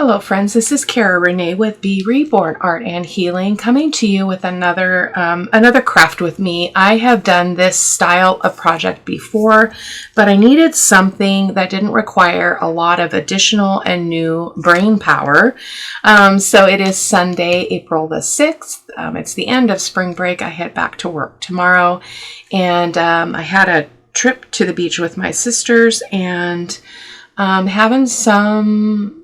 Hello friends, this is Cara-Renee with B.Reborn Art and Healing, coming to you with another craft with me. I have done this style of project before, but I needed something that didn't require a lot of additional and new brain power. So it is Sunday, April the 6th. It's the end of spring break. I head back to work tomorrow, and I had a trip to the beach with my sisters, and having some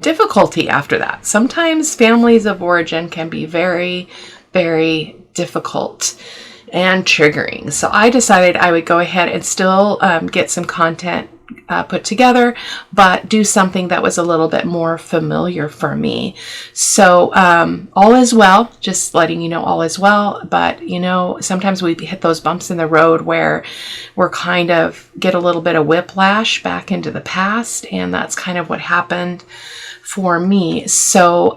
difficulty after that. Sometimes families of origin can be very, very difficult and triggering. So I decided I would go ahead and still get some content put together, but do something that was a little bit more familiar for me. So all is well, just letting you know all is well. But you know, sometimes we hit those bumps in the road where we're kind of get a little bit of whiplash back into the past, and that's kind of what happened for me. So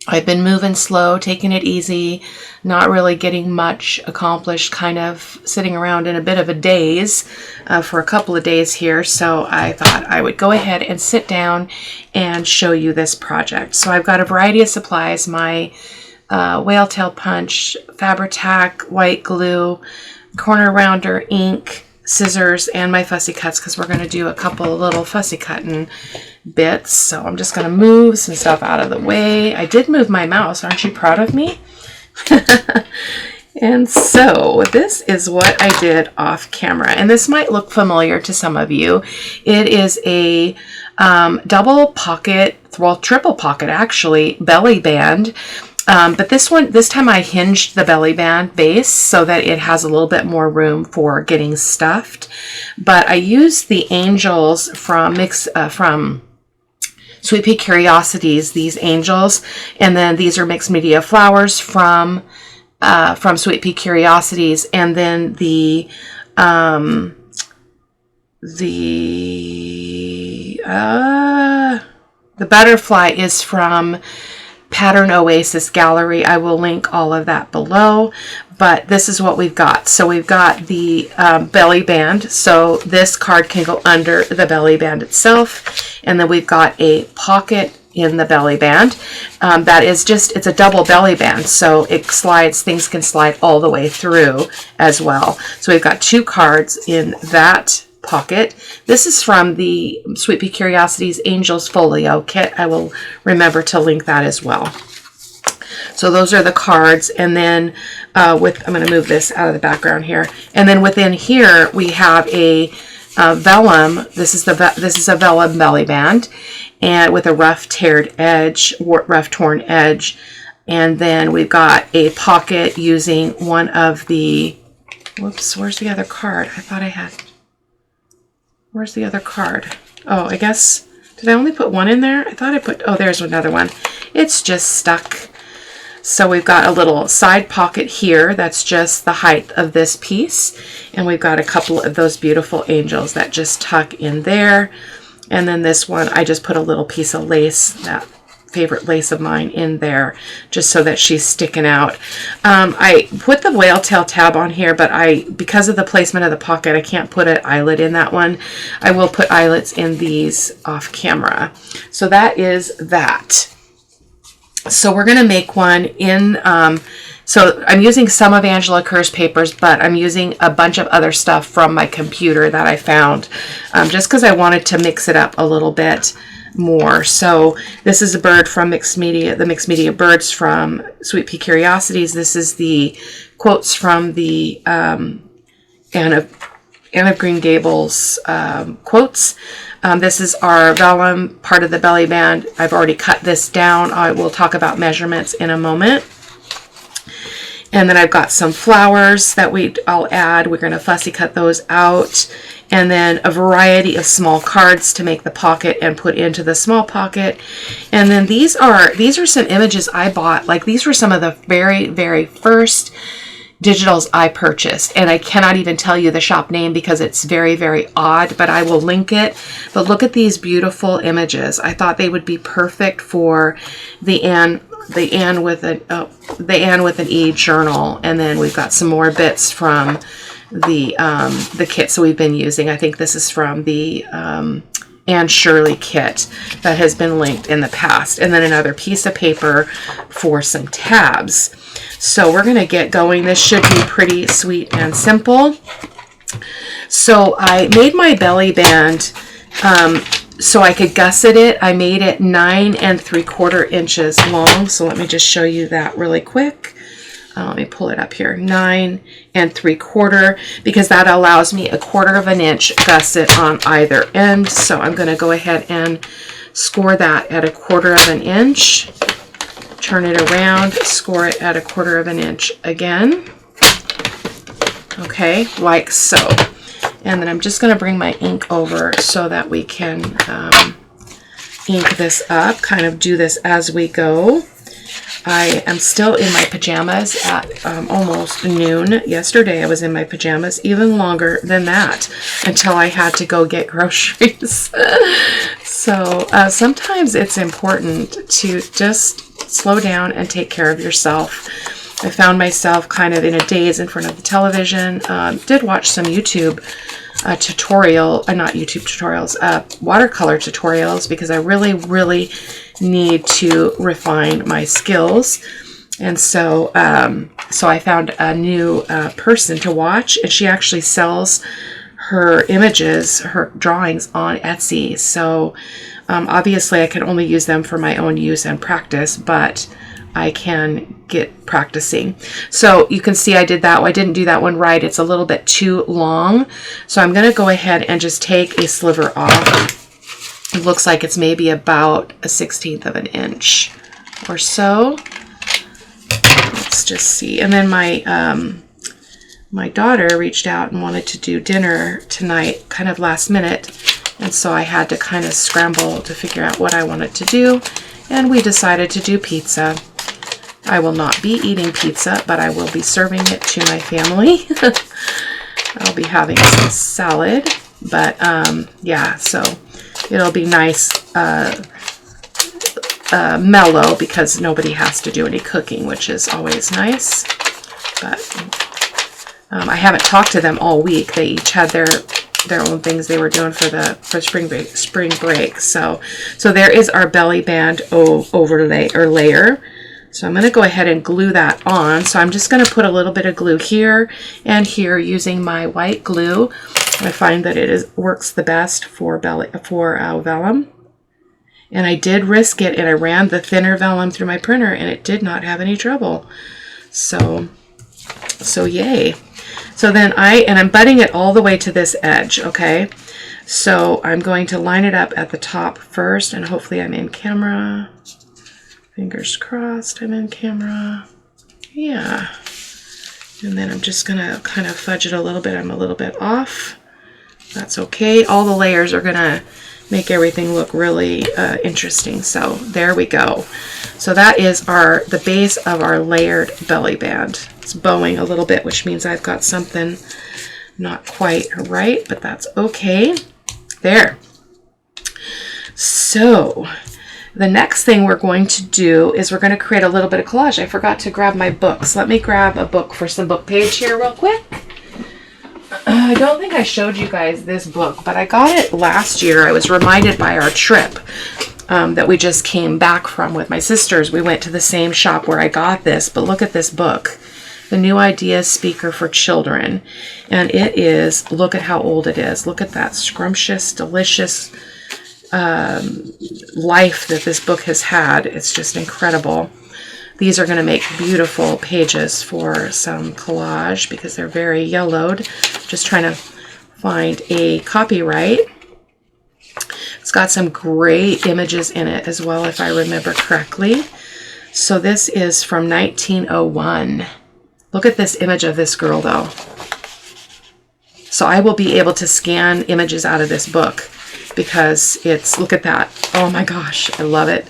I've been moving slow, taking it easy, not really getting much accomplished, kind of sitting around in a bit of a daze for a couple of days here. So I thought I would go ahead and sit down and show you this project. So I've got a variety of supplies: my whale tail punch, Fabri-Tac, white glue, corner rounder, ink, scissors, and my fussy cuts, because we're going to do a couple of little fussy cutting bits. So I'm just going to move some stuff out of the way. I did move my mouse. Aren't you proud of me? And so this is what I did off camera, and this might look familiar to some of you. It is a double pocket, well, triple pocket actually, belly band. But this time I hinged the belly band base so that it has a little bit more room for getting stuffed. But I used the angels from Sweet Pea Curiosities, these angels, and then these are mixed media flowers from Sweet Pea Curiosities, and then the butterfly is from Pattern Oasis Gallery. I will link all of that below, but this is what we've got. So we've got the belly band, so this card can go under the belly band itself, and then we've got a pocket in the belly band. That is just, it's a double belly band, so it slides, things can slide all the way through as well. So we've got two cards in that pocket. This is from the Sweet Pea Curiosities Angels Folio kit. I will remember to link that as well. So those are the cards, and then I'm going to move this out of the background here. And then within here we have a vellum. This is a vellum belly band, and with a rough torn edge. And then we've got a pocket using one of the. Whoops! Where's the other card? I thought I had. Where's the other card? Oh, I guess, did I only put one in there? I thought I put, oh, there's another one. It's just stuck. So we've got a little side pocket here that's just the height of this piece. And we've got a couple of those beautiful angels that just tuck in there. And then this one, I just put a little piece of lace, that favorite lace of mine, in there just so that she's sticking out. I put the whale tail tab on here, but because of the placement of the pocket, I can't put an eyelet in that one. I will put eyelets in these off camera. So that is that. So we're going to make one in, so I'm using some of Angela Kerr's papers, but I'm using a bunch of other stuff from my computer that I found, just because I wanted to mix it up a little bit more. So this is a bird from mixed media, the mixed media birds from Sweet Pea Curiosities. This is the quotes from the Anne of Green Gables quotes. This is our vellum, part of the belly band. I've already cut this down. I will talk about measurements in a moment. And then I've got some flowers that I'll add. We're going to fussy cut those out. And then a variety of small cards to make the pocket and put into the small pocket. And then these are some images I bought. Like, these were some of the very, very first digitals I purchased, and I cannot even tell you the shop name because it's very, very odd, but I will link it. But look at these beautiful images. I thought they would be perfect for the Anne with an E journal. And then we've got some more bits from the kits that we've been using. I think this is from the Anne Shirley kit that has been linked in the past. And then another piece of paper for some tabs. So we're going to get going. This should be pretty sweet and simple. So I made my belly band so I could gusset it. I made it 9 3/4 inches long. So let me just show you that really quick. Let me pull it up here. 9 3/4, because that allows me 1/4 inch gusset on either end. So I'm going to go ahead and score that at 1/4 inch. Turn it around, score it at 1/4 inch again. Okay, like so. And then I'm just going to bring my ink over so that we can ink this up, kind of do this as we go. I am still in my pajamas at almost noon. Yesterday I was in my pajamas even longer than that until I had to go get groceries. So sometimes it's important to just slow down and take care of yourself. I found myself kind of in a daze in front of the television. Did watch some YouTube watercolor tutorials, because I really need to refine my skills. And so I found a new person to watch, and she actually sells her images, her drawings on Etsy. So obviously I can only use them for my own use and practice, but I can get practicing. So you can see I did that. I didn't do that one right. It's a little bit too long. So I'm going to go ahead and just take a sliver off. It looks like it's maybe about 1/16 inch or so. Let's just see. And then my daughter reached out and wanted to do dinner tonight, kind of last minute. And so I had to kind of scramble to figure out what I wanted to do. And we decided to do pizza. I will not be eating pizza, but I will be serving it to my family. I'll be having some salad, but yeah, so it'll be nice, mellow, because nobody has to do any cooking, which is always nice. But I haven't talked to them all week. They each had their own things they were doing for spring break. So there is our belly band overlay or layer. So I'm going to go ahead and glue that on. So I'm just going to put a little bit of glue here and here using my white glue. I find that it works the best for vellum. And I did risk it, and I ran the thinner vellum through my printer, and it did not have any trouble. So yay. So then I'm butting it all the way to this edge, okay? So I'm going to line it up at the top first, and hopefully I'm in camera. Fingers crossed I'm in camera. Yeah. And then I'm just going to kind of fudge it a little bit. I'm a little bit off. That's okay. All the layers are going to make everything look really interesting. So there we go. So that is the base of our layered belly band. It's bowing a little bit, which means I've got something not quite right, but that's okay. There. So the next thing we're going to do is we're going to create a little bit of collage. I forgot to grab my books. Let me grab a book for some book page here real quick. I don't think I showed you guys this book, but I got it last year. I was reminded by our trip that we just came back from with my sisters. We went to the same shop where I got this, but look at this book. The New Ideas Speaker for Children. And it is, look at how old it is. Look at that scrumptious, delicious life that this book has had. It's just incredible. These are going to make beautiful pages for some collage because they're very yellowed. Just trying to find a copyright. It's got some great images in it as well, if I remember correctly. So this is from 1901. Look at this image of this girl, though. So I will be able to scan images out of this book because it's, look at that. Oh my gosh, I love it.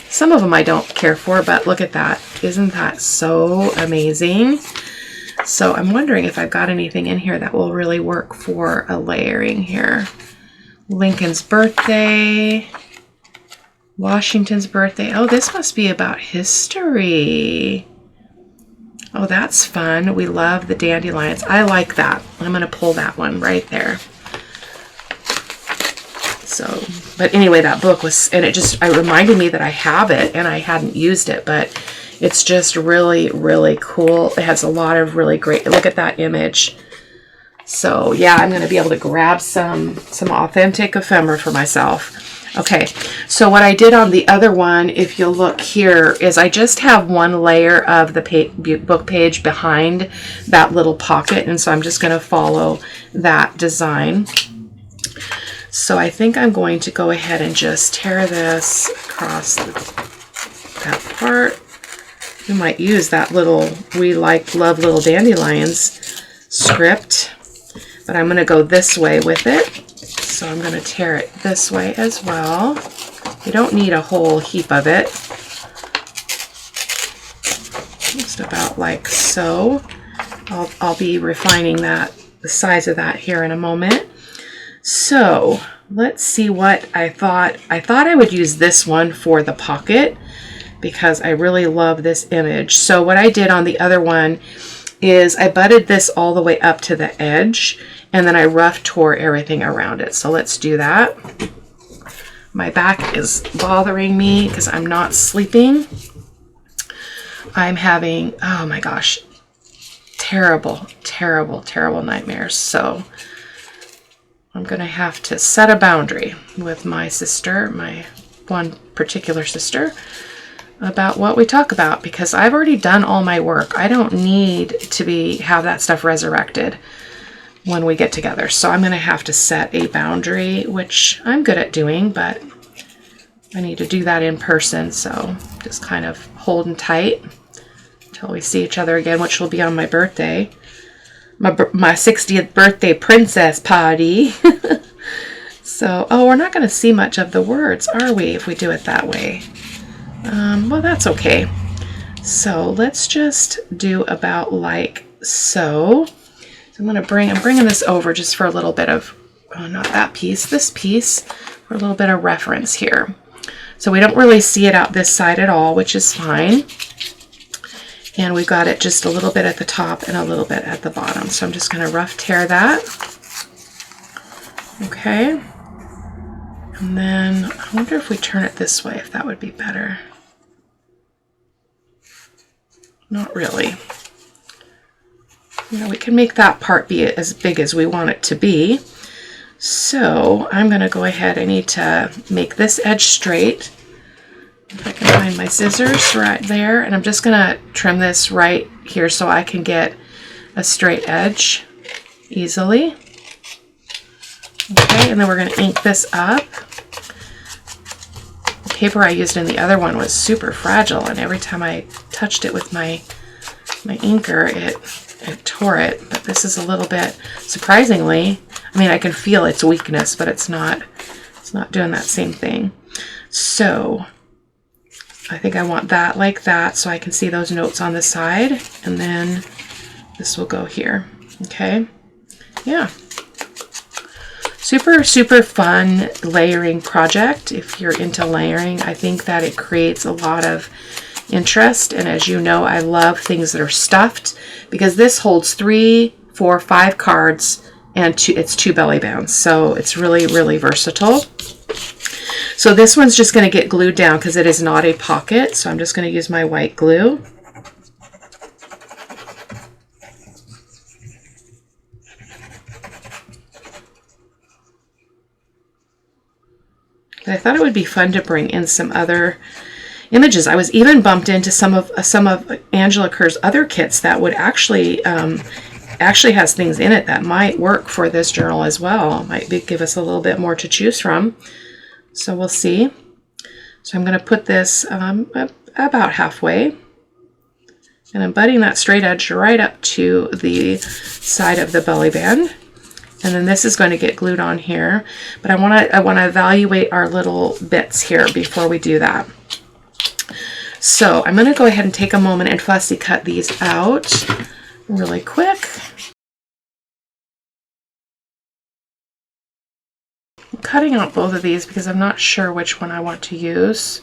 Some of them I don't care for, but look at that. Isn't that so amazing? So I'm wondering if I've got anything in here that will really work for a layering here. Lincoln's birthday, Washington's birthday. Oh, this must be about history. Oh, that's fun. We love the dandelions. I like that. I'm going to pull that one right there. So, but anyway, that book was, and it reminded me that I have it and I hadn't used it, but it's just really, really cool. It has a lot of really great, look at that image. So yeah, I'm going to be able to grab some authentic ephemera for myself. Okay, so what I did on the other one, if you'll look here, is I just have one layer of the book page behind that little pocket, and so I'm just going to follow that design. So I think I'm going to go ahead and just tear this across that part. You might use that little "We Like Love Little Dandelions" script, but I'm going to go this way with it. So I'm going to tear it this way as well. You don't need a whole heap of it. Just about like so. I'll be refining that, the size of that here in a moment. So let's see what I thought. I thought I would use this one for the pocket because I really love this image. So what I did on the other one is I butted this all the way up to the edge, and then I rough tore everything around it. So let's do that. My back is bothering me because I'm not sleeping. I'm having, oh my gosh, terrible, terrible, terrible nightmares. So I'm going to have to set a boundary with my sister, my one particular sister, about what we talk about, because I've already done all my work. I don't need to have that stuff resurrected when we get together. So I'm going to have to set a boundary, which I'm good at doing, but I need to do that in person. So just kind of holding tight until we see each other again, which will be on my birthday, my 60th birthday princess party. So, oh, we're not going to see much of the words, are we, if we do it that way? Well, that's okay. So let's just do about like so. So I'm bringing this over just for a little bit of, oh, not that piece, this piece, for a little bit of reference here. So we don't really see it out this side at all, which is fine. And we've got it just a little bit at the top and a little bit at the bottom. So I'm just going to rough tear that. Okay. And then I wonder if we turn it this way, if that would be better. Not really. You know, we can make that part be as big as we want it to be. So I'm going to go ahead. I need to make this edge straight. If I can find my scissors right there. And I'm just going to trim this right here so I can get a straight edge easily. Okay, and then we're going to ink this up. The paper I used in the other one was super fragile, and every time I touched it with my inker, it tore it. But this is a little bit, surprisingly, I mean, I can feel its weakness, but it's not doing that same thing. So I think I want that like that so I can see those notes on the side, and then this will go here. Okay, yeah. Super, super fun layering project. If you're into layering, I think that it creates a lot of interest. And as you know, I love things that are stuffed, because this holds 3, 4, 5 cards, and it's 2 belly bands. So it's really, really versatile. So this one's just going to get glued down because it is not a pocket. So I'm just going to use my white glue. I thought it would be fun to bring in some other images. I was even bumped into some of Angela Kerr's other kits that would actually has things in it that might work for this journal as well. Might give us a little bit more to choose from. So we'll see. So I'm going to put this about halfway, and I'm butting that straight edge right up to the side of the belly band. And then this is going to get glued on here, but I want to evaluate our little bits here before we do that. So I'm going to go ahead and take a moment and fussy cut these out really quick. I'm cutting out both of these because I'm not sure which one I want to use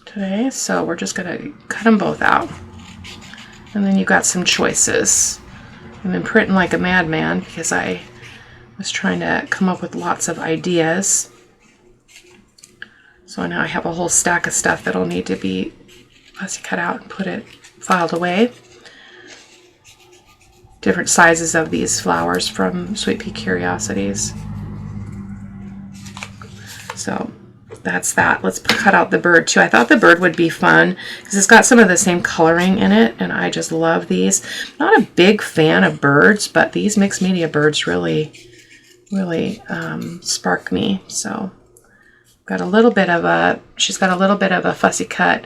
today. So we're just going to cut them both out. And then you've got some choices. I've been printing like a madman because I was trying to come up with lots of ideas. So now I have a whole stack of stuff that'll need to be fussy cut out and put it filed away. Different sizes of these flowers from Sweet Pea Curiosities. So that's that. Let's cut out the bird too. I thought the bird would be fun because it's got some of the same coloring in it, and I just love these. Not a big fan of birds, but these mixed media birds really spark me. So got a little bit of a, she's got a little bit of a fussy cut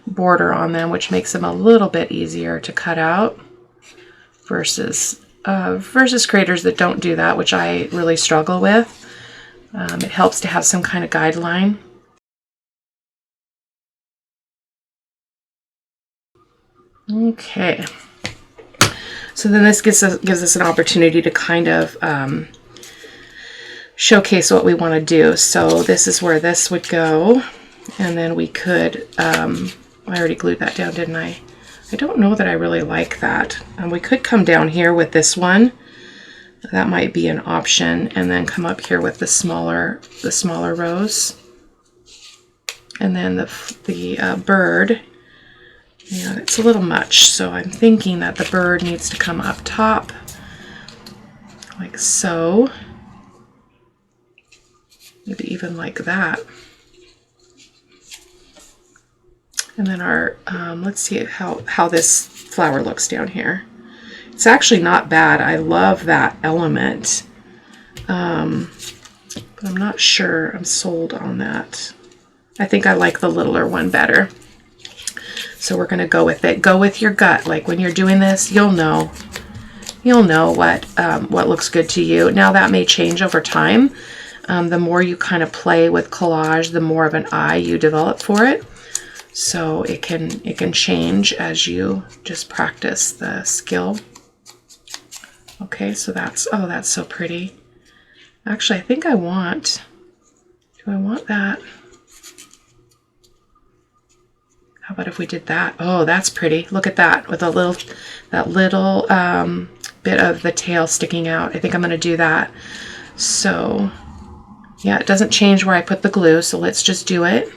border on them, which makes them a little bit easier to cut out versus creators that don't do that, which I really struggle with. It helps to have some kind of guideline. Okay, so then this gives us an opportunity to kind of showcase what we want to do. So this is where this would go, and then we could, I already glued that down, didn't I? I don't know that I really like that. We could come down here with this one. That might be an option, and then come up here with the smaller rows. And then the bird, yeah, it's a little much, so I'm thinking that the bird needs to come up top, like so. Maybe even like that. And then our, let's see how this flower looks down here. It's actually not bad. I love that element. But I'm not sure I'm sold on that. I think I like the littler one better. So we're going to go with it. Go with your gut. Like when you're doing this, you'll know. You'll know what looks good to you. Now that may change over time. The more you kind of play with collage, the more of an eye you develop for it. So it can change as you just practice the skill. Okay, so that's, oh, that's so pretty. Actually, I think I want, do I want that? How about if we did that? Oh, that's pretty. Look at that with a little, that little bit of the tail sticking out. I think I'm going to do that. So yeah, it doesn't change where I put the glue, so let's just do it.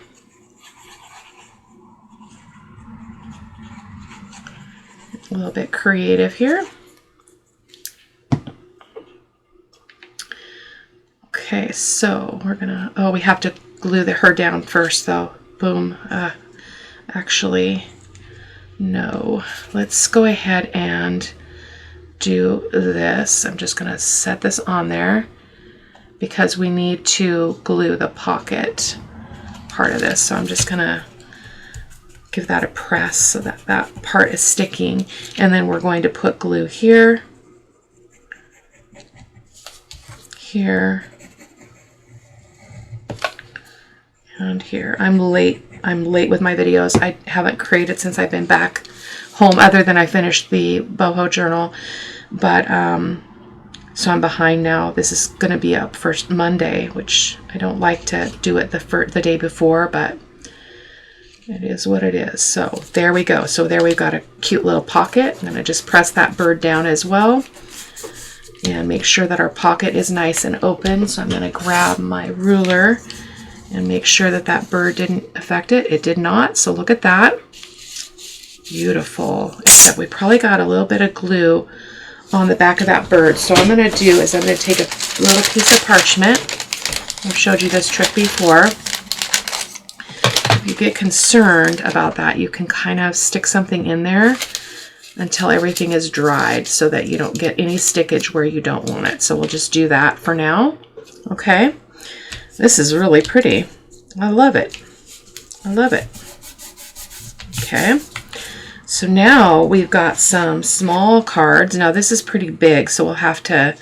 A little bit creative here. Okay, so we're gonna, oh, we have to glue her down first though. Boom. Actually, no. Let's go ahead and do this. I'm just gonna set this on there because we need to glue the pocket part of this. So I'm just gonna give that a press so that that part is sticking. And then we're going to put glue here, here, and here. I'm late with my videos. I haven't created since I've been back home, other than I finished the boho journal. But so I'm behind now. This is going to be up first Monday, which I don't like to do it the day before, but it is what it is. So there we go. So there we've got a cute little pocket. I'm going to just press that bird down as well and make sure that our pocket is nice and open. So I'm going to grab my ruler and make sure that that bird didn't affect it. It did not. So look at that. Beautiful. Except we probably got a little bit of glue on the back of that bird. So what I'm going to do is I'm going to take a little piece of parchment. I've showed you this trick before. If you get concerned about that, you can kind of stick something in there until everything is dried so that you don't get any stickage where you don't want it. So we'll just do that for now. Okay. This is really pretty. I love it. I love it. Okay. So now we've got some small cards. Now this is pretty big, so we'll have to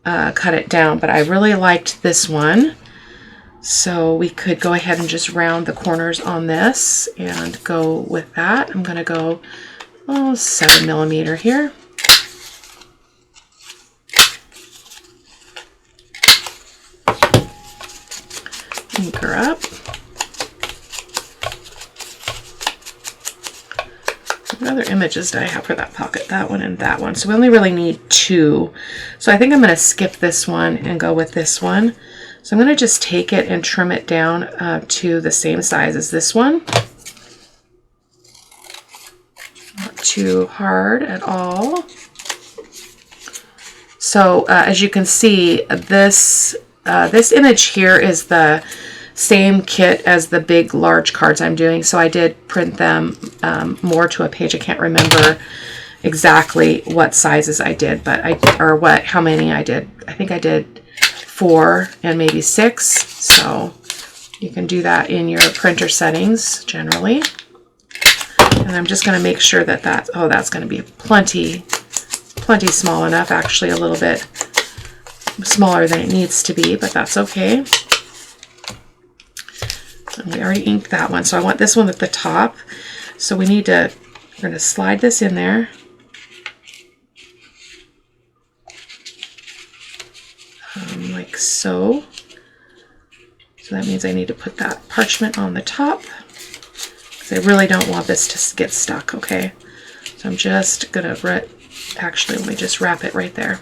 cut it down, but I really liked this one. So we could go ahead and just round the corners on this and go with that. I'm going to go 7mm here. Ink her up. What other images did I have for that pocket? That one and that one. So we only really need 2. So I think I'm going to skip this one and go with this one. So I'm going to just take it and trim it down to the same size as this one. Not too hard at all. So as you can see, this image here is the same kit as the big large cards I'm doing. So I did print them more to a page. I can't remember exactly what sizes I did, but how many I did. I think I did 4 and maybe 6. So you can do that in your printer settings generally. And I'm just going to make sure that that's going to be plenty small enough, actually a little bit smaller than it needs to be, but that's okay. And we already inked that one, so I want this one at the top. So we're going to slide this in there. Like so. So that means I need to put that parchment on the top, because I really don't want this to get stuck, okay? So I'm just going to actually, let me just wrap it right there.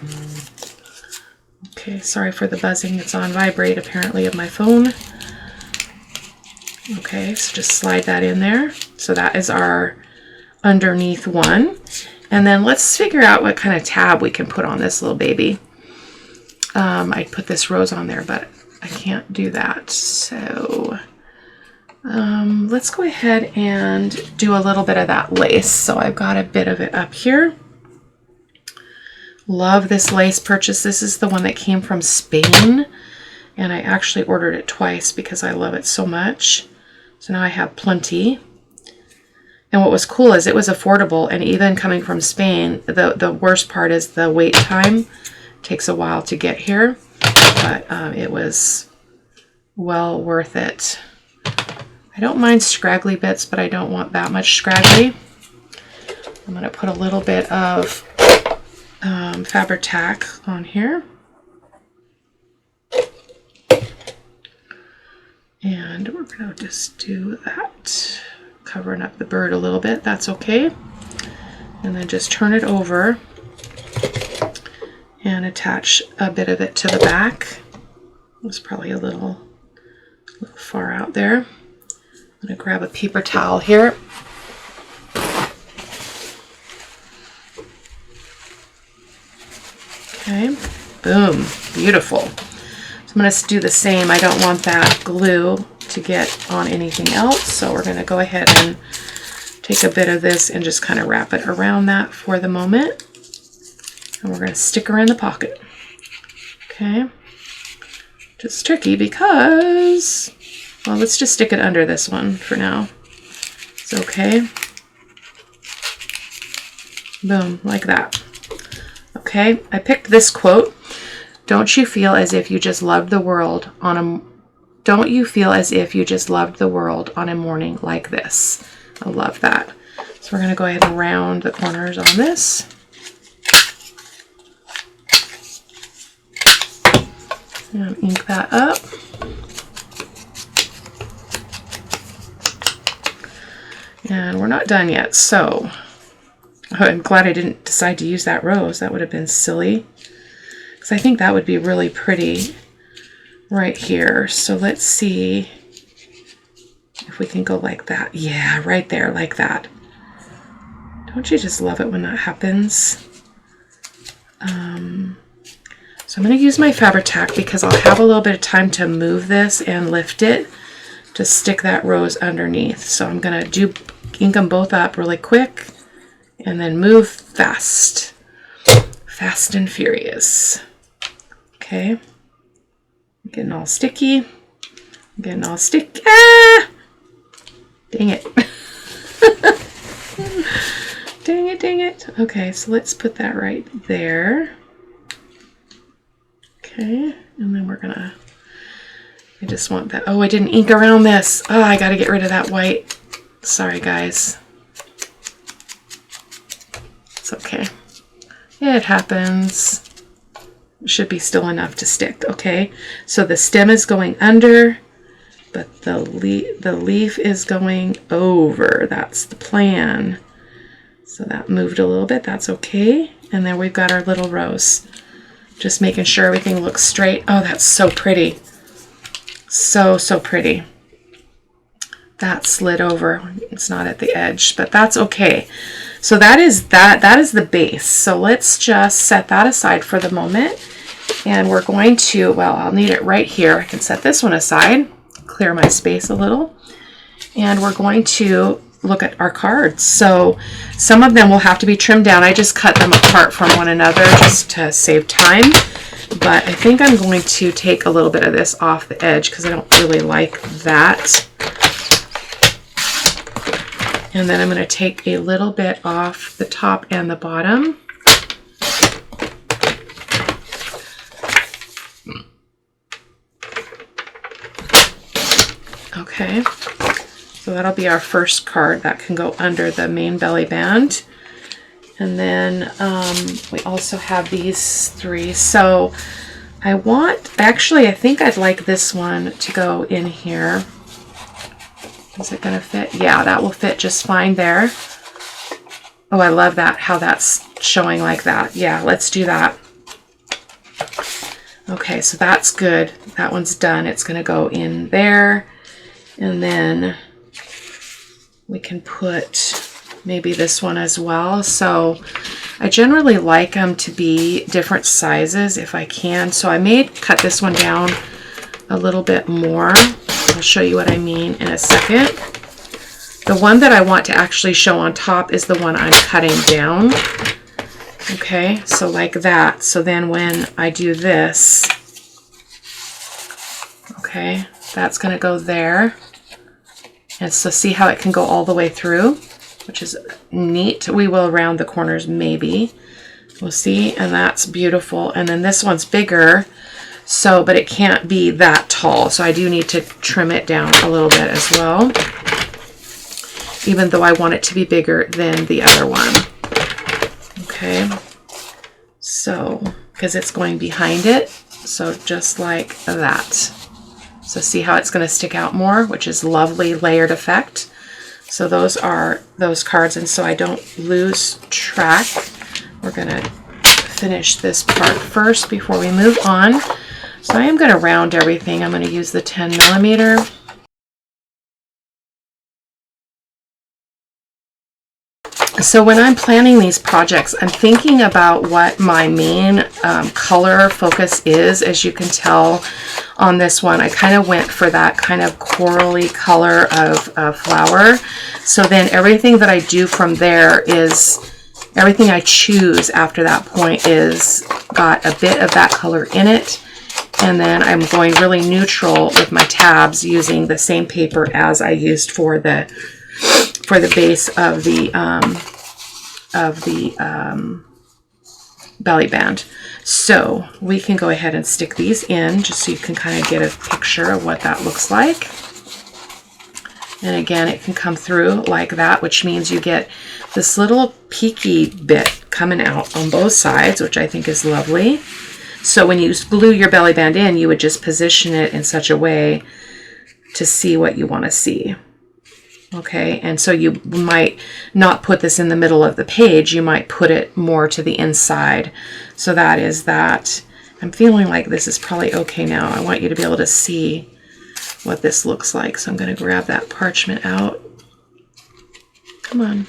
Okay, sorry for the buzzing. It's on vibrate, apparently, of my phone. Okay, so just slide that in there. So that is our underneath one. And then let's figure out what kind of tab we can put on this little baby. I put this rose on there, but I can't do that. So let's go ahead and do a little bit of that lace. So I've got a bit of it up here. Love this lace purchase. This is the one that came from Spain, and I actually ordered it twice because I love it so much. So now I have plenty. And what was cool is it was affordable, and even coming from Spain, the worst part is the wait time. It takes a while to get here, but it was well worth it. I don't mind scraggly bits, but I don't want that much scraggly. I'm going to put a little bit of Fabri-Tac on here, and we're going to just do that, covering up the bird a little bit. That's okay. And then just turn it over and attach a bit of it to the back. It was probably a little far out there. I'm going to grab a paper towel here. Okay, boom, beautiful. So I'm going to do the same. I don't want that glue to get on anything else, so we're going to go ahead and take a bit of this and just kind of wrap it around that for the moment. And we're going to stick her in the pocket. Okay, just tricky because, well, let's just stick it under this one for now. It's okay. Boom, like that. Okay, I picked this quote. Don't you feel as if you just loved the world on a morning like this? I love that. So we're going to go ahead and round the corners on this. And ink that up. And we're not done yet, so I'm glad I didn't decide to use that rose. That would have been silly, because I think that would be really pretty right here. So let's see if we can go like that. Yeah, right there, like that. Don't you just love it when that happens? So I'm going to use my Fabri-Tac because I'll have a little bit of time to move this and lift it to stick that rose underneath. So I'm going to ink them both up really quick and then move fast. Fast and furious. Okay. I'm getting all sticky. I'm getting all sticky. Ah! Dang it. Dang it, dang it. Okay, so let's put that right there. Okay, and then we're gonna, I just want that. Oh, I didn't ink around this. Oh, I gotta get rid of that white. Sorry, guys. It's okay. It happens. It should be still enough to stick. Okay, so the stem is going under, but the leaf is going over. That's the plan. So that moved a little bit, that's okay. And then we've got our little rose. Just making sure everything looks straight. Oh, that's so pretty. So, so pretty. That slid over. It's not at the edge, but that's okay. So that is the base. So let's just set that aside for the moment. And we're going to, well, I'll need it right here. I can set this one aside, clear my space a little. And we're going to look at our cards. So some of them will have to be trimmed down. I just cut them apart from one another just to save time. But I think I'm going to take a little bit of this off the edge because I don't really like that. And then I'm going to take a little bit off the top and the bottom. Okay, so that'll be our first card that can go under the main belly band. And then we also have these three. So I think I'd like this one to go in here. Is it going to fit? Yeah, that will fit just fine there. Oh, I love that, how that's showing like that. Yeah, let's do that. Okay, so that's good. That one's done. It's going to go in there. And then we can put maybe this one as well. So I generally like them to be different sizes if I can. So I may cut this one down a little bit more. I'll show you what I mean in a second. The one that I want to actually show on top is the one I'm cutting down. Okay, so like that. So then when I do this, okay, that's going to go there. And so see how it can go all the way through, which is neat. We will round the corners maybe. We'll see, and that's beautiful. And then this one's bigger. So, but it can't be that tall. So I do need to trim it down a little bit as well, even though I want it to be bigger than the other one. Okay. So, because it's going behind it. So just like that. So see how it's going to stick out more, which is lovely layered effect. So those are those cards. And so I don't lose track. We're going to finish this part first before we move on. So I am going to round everything. I'm going to use the 10 millimeter. So when I'm planning these projects, I'm thinking about what my main color focus is. As you can tell on this one, I kind of went for that kind of corally color of flower. So then everything that I do from there is, everything I choose after that point is got a bit of that color in it. And then I'm going really neutral with my tabs using the same paper as I used for the base of the belly band. So we can go ahead and stick these in just so you can kind of get a picture of what that looks like. And again, it can come through like that, which means you get this little peaky bit coming out on both sides, which I think is lovely. So when you glue your belly band in, you would just position it in such a way to see what you want to see. Okay, and so you might not put this in the middle of the page, you might put it more to the inside. So that is that. I'm feeling like this is probably okay now. I want you to be able to see what this looks like. So I'm going to grab that parchment out. Come on.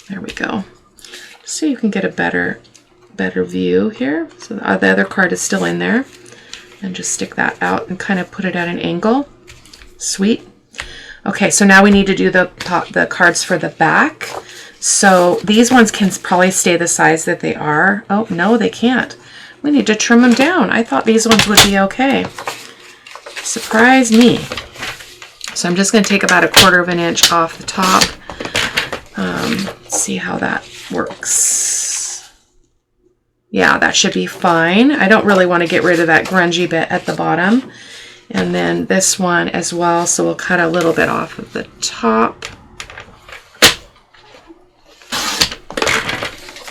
There we go. So you can get a better view here. So the other card is still in there. And just stick that out and kind of put it at an angle. Sweet. Okay, so now we need to do the cards for the back. So these ones can probably stay the size that they are. Oh, no, they can't. We need to trim them down. I thought these ones would be okay. Surprise me. So I'm just going to take about 1/4 inch off the top. See how that works. Yeah, that should be fine. I don't really want to get rid of that grungy bit at the bottom. And then this one as well, so we'll cut a little bit off of the top.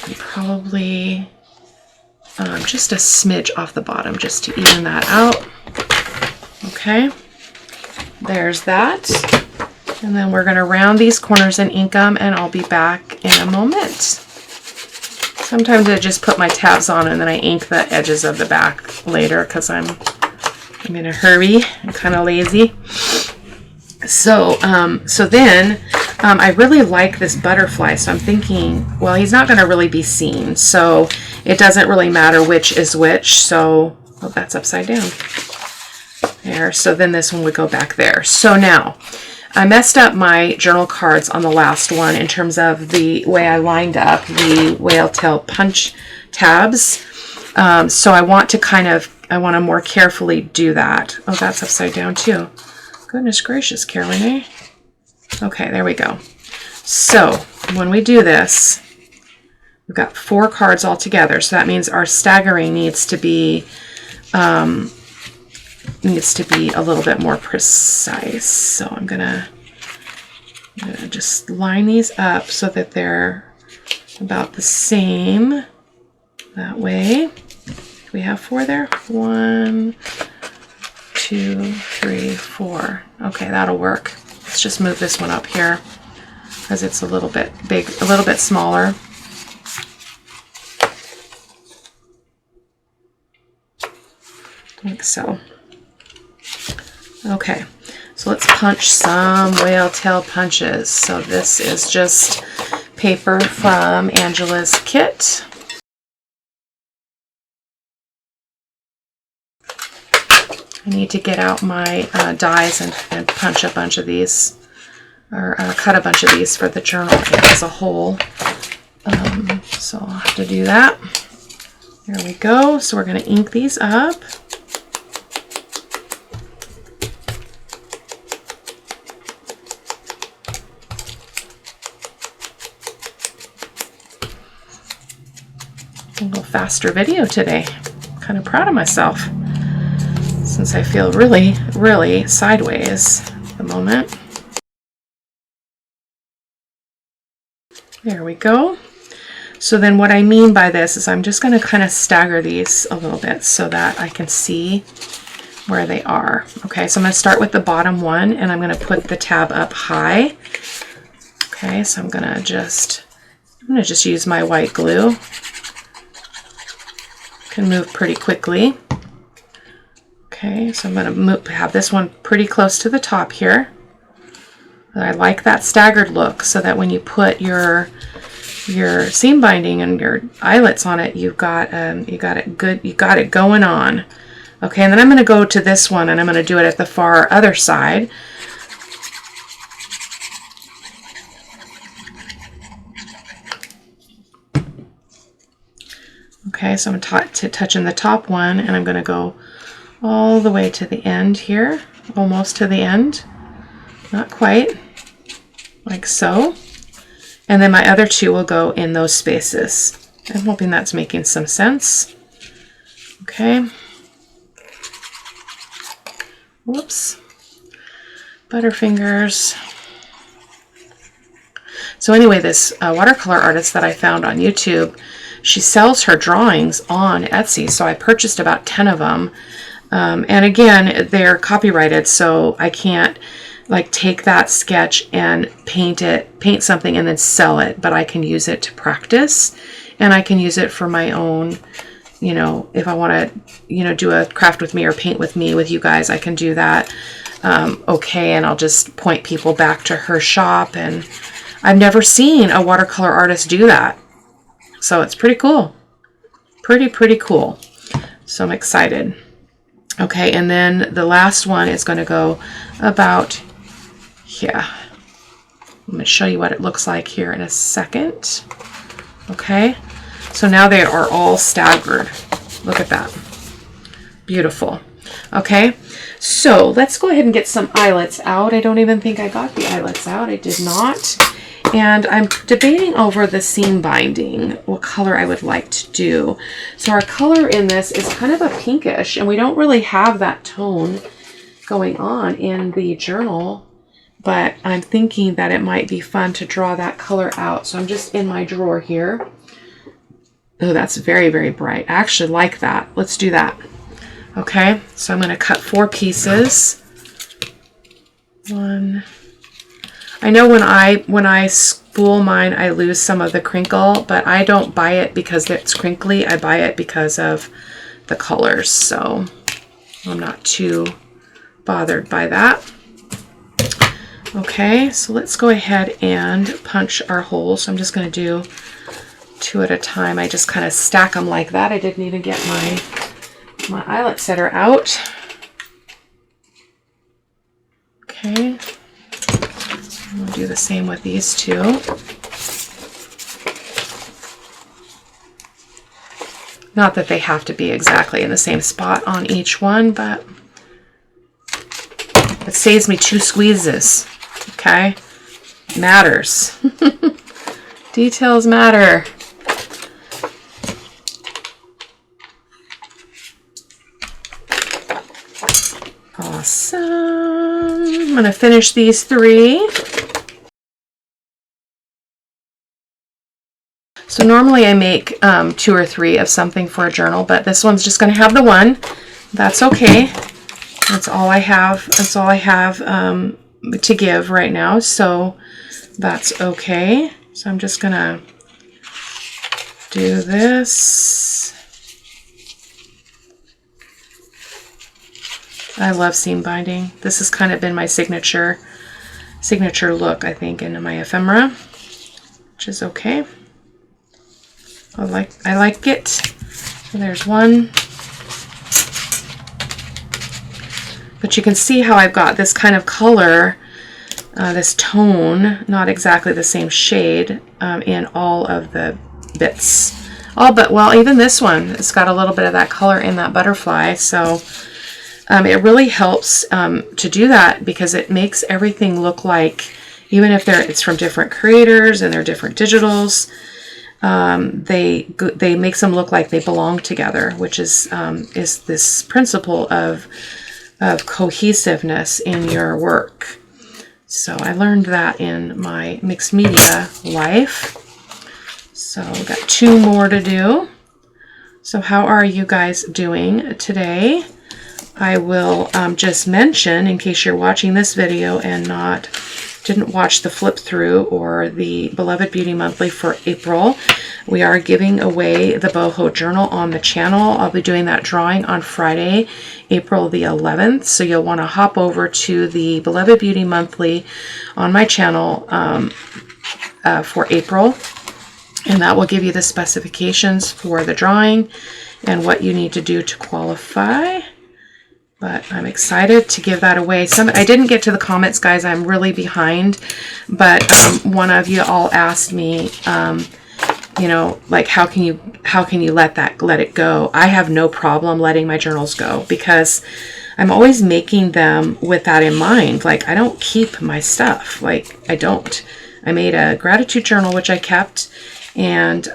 And probably just a smidge off the bottom just to even that out. Okay, there's that. And then we're going to round these corners and ink them, and I'll be back in a moment. Sometimes I just put my tabs on and then I ink the edges of the back later because I'm in a hurry. I'm kind of lazy. So, then I really like this butterfly. So I'm thinking, well, he's not going to really be seen. So it doesn't really matter which is which. So, oh, that's upside down. There. So then this one would go back there. So now I messed up my journal cards on the last one in terms of the way I lined up the whale tail punch tabs. So I want to more carefully do that. Oh, that's upside down too. Goodness gracious, Cara-Renee. Okay, there we go. So when we do this, we've got 4 cards all together. So that means our staggering needs to be a little bit more precise. So I'm gonna just line these up so that they're about the same. That way. We have 4 there. 1, 2, 3, 4. Okay, that'll work. Let's just move this one up here because it's a little bit big, a little bit smaller. Like so. Okay, so let's punch some whale tail punches. So this is just paper from Angela's kit. I need to get out my dies and punch a bunch of these, or cut a bunch of these for the journal as a whole. So I'll have to do that. There we go. So we're going to ink these up. A little faster video today. Kind of proud of myself since I feel really, really sideways at the moment. There we go. So then what I mean by this is I'm just going to kind of stagger these a little bit so that I can see where they are. Okay, so I'm going to start with the bottom one and I'm going to put the tab up high. Okay, so I'm going to just use my white glue. Can move pretty quickly. Okay, so I'm going to have this one pretty close to the top here. I like that staggered look so that when you put your seam binding and your eyelets on it, you got it going on. Okay, and then I'm going to go to this one and I'm going to do it at the far other side. Okay, so I'm touching the top one and I'm going to go all the way to the end here, almost to the end, not quite, like so. And then my other 2 will go in those spaces. I'm hoping that's making some sense. Okay. Whoops. Butterfingers. So anyway, this watercolor artist that I found on YouTube, she sells her drawings on Etsy. So I purchased about 10 of them. And again, they're copyrighted, so I can't like take that sketch and paint something and then sell it, but I can use it to practice and I can use it for my own, you know, if I want to, you know, do a craft with me or paint with me with you guys, I can do that. Okay, and I'll just point people back to her shop, and I've never seen a watercolor artist do that. So it's pretty cool. Pretty cool. So I'm excited. Okay, and then the last one is going to go about here. I'm going to show you what it looks like here in a second. Okay, so now they are all staggered. Look at that. Beautiful. Okay, so let's go ahead and get some eyelets out. I don't even think I got the eyelets out. I did not. And I'm debating over the seam binding, what color I would like to do. So our color in this is kind of a pinkish, and we don't really have that tone going on in the journal, but I'm thinking that it might be fun to draw that color out. So I'm just in my drawer here. Oh, that's very, very bright. I actually like that. Let's do that. Okay, so I'm going to cut 4 pieces. 1, I know when I spool mine, I lose some of the crinkle, but I don't buy it because it's crinkly. I buy it because of the colors, so I'm not too bothered by that. Okay, so let's go ahead and punch our holes. So I'm just going to do 2 at a time. I just kind of stack them like that. I didn't even get my eyelet setter out. Okay, we'll do the same with these two. Not that they have to be exactly in the same spot on each one, but it saves me 2 squeezes. Okay, matters. Details matter. Awesome. I'm going to finish these 3. So normally I make 2 or 3 of something for a journal, but this one's just going to have the 1. That's okay. That's all I have. That's all I have to give right now. So that's okay. So I'm just going to do this. I love seam binding. This has kind of been my signature look, I think, in my ephemera, which is okay. I like it. So there's one. But you can see how I've got this kind of color, this tone, not exactly the same shade, in all of the bits. All but, well, even this one, it's got a little bit of that color in that butterfly. So it really helps to do that because it makes everything look like, even if it's from different creators and they're different digitals, they makes them look like they belong together, which is this principle of cohesiveness in your work. So I learned that in my mixed media life. So we've got 2 more to do. So how are you guys doing today? I will just mention, in case you're watching this video and didn't watch the flip through or the Beloved Beauty Monthly for April, we are giving away the Boho Journal on the channel. I'll be doing that drawing on Friday, April the 11th. So you'll want to hop over to the Beloved Beauty Monthly on my channel for April, and that will give you the specifications for the drawing and what you need to do to qualify. But I'm excited to give that away. I didn't get to the comments, guys. I'm really behind. But one of you all asked me, you know, like, how can you let it go? I have no problem letting my journals go because I'm always making them with that in mind. Like, I don't keep my stuff. Like, I don't. I made a gratitude journal, which I kept. And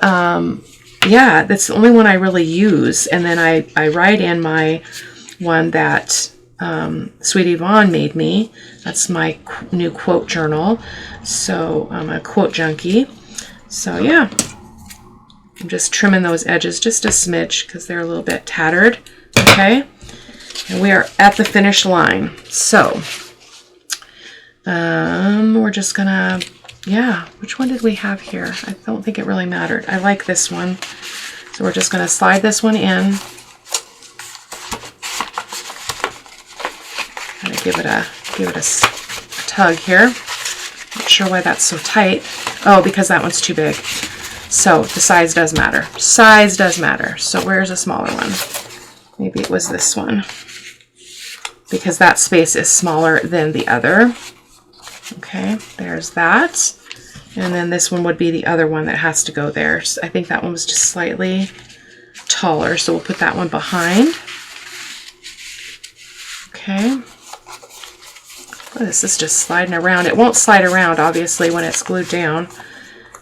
yeah, that's the only one I really use. And then I write in my one that Sweetie Vaughn made me. That's my new quote journal. So I'm a quote junkie. So yeah, I'm just trimming those edges just a smidge because they're a little bit tattered. Okay, and we are at the finish line. So we're just gonna, yeah, which one did we have here? I don't think it really mattered. I like this one. So we're just gonna slide this one in. Give it a tug here. Not sure why that's so tight. Oh, because that one's too big. So the size does matter. Size does matter. So where's a smaller one? Maybe it was this one, because that space is smaller than the other. Okay, there's that. And then this one would be the other one that has to go there. So I think that one was just slightly taller, so we'll put that one behind. Okay. Oh, this is just sliding around. It won't slide around, obviously, when it's glued down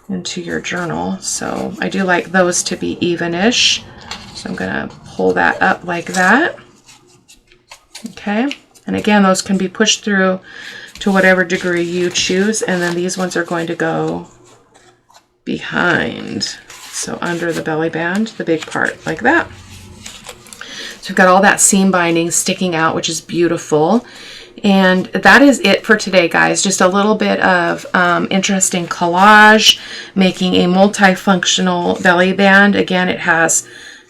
into your journal. So I do like those to be even-ish. So I'm going to pull that up like that. Okay. And again, those can be pushed through to whatever degree you choose. And then these ones are going to go behind. So under the belly band, the big part, like that. So we've got all that seam binding sticking out, which is beautiful. And that is it for today, guys. Just a little bit of interesting collage, making a multifunctional belly band. Again, it has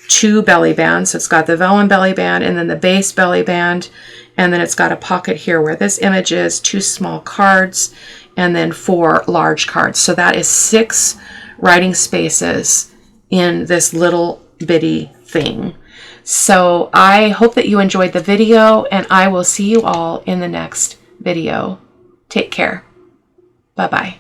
2 belly bands. So it's got the vellum belly band and then the base belly band. And then it's got a pocket here where this image is, 2 small cards, and then 4 large cards. So that is 6 writing spaces in this little bitty thing. So I hope that you enjoyed the video, and I will see you all in the next video. Take care. Bye-bye.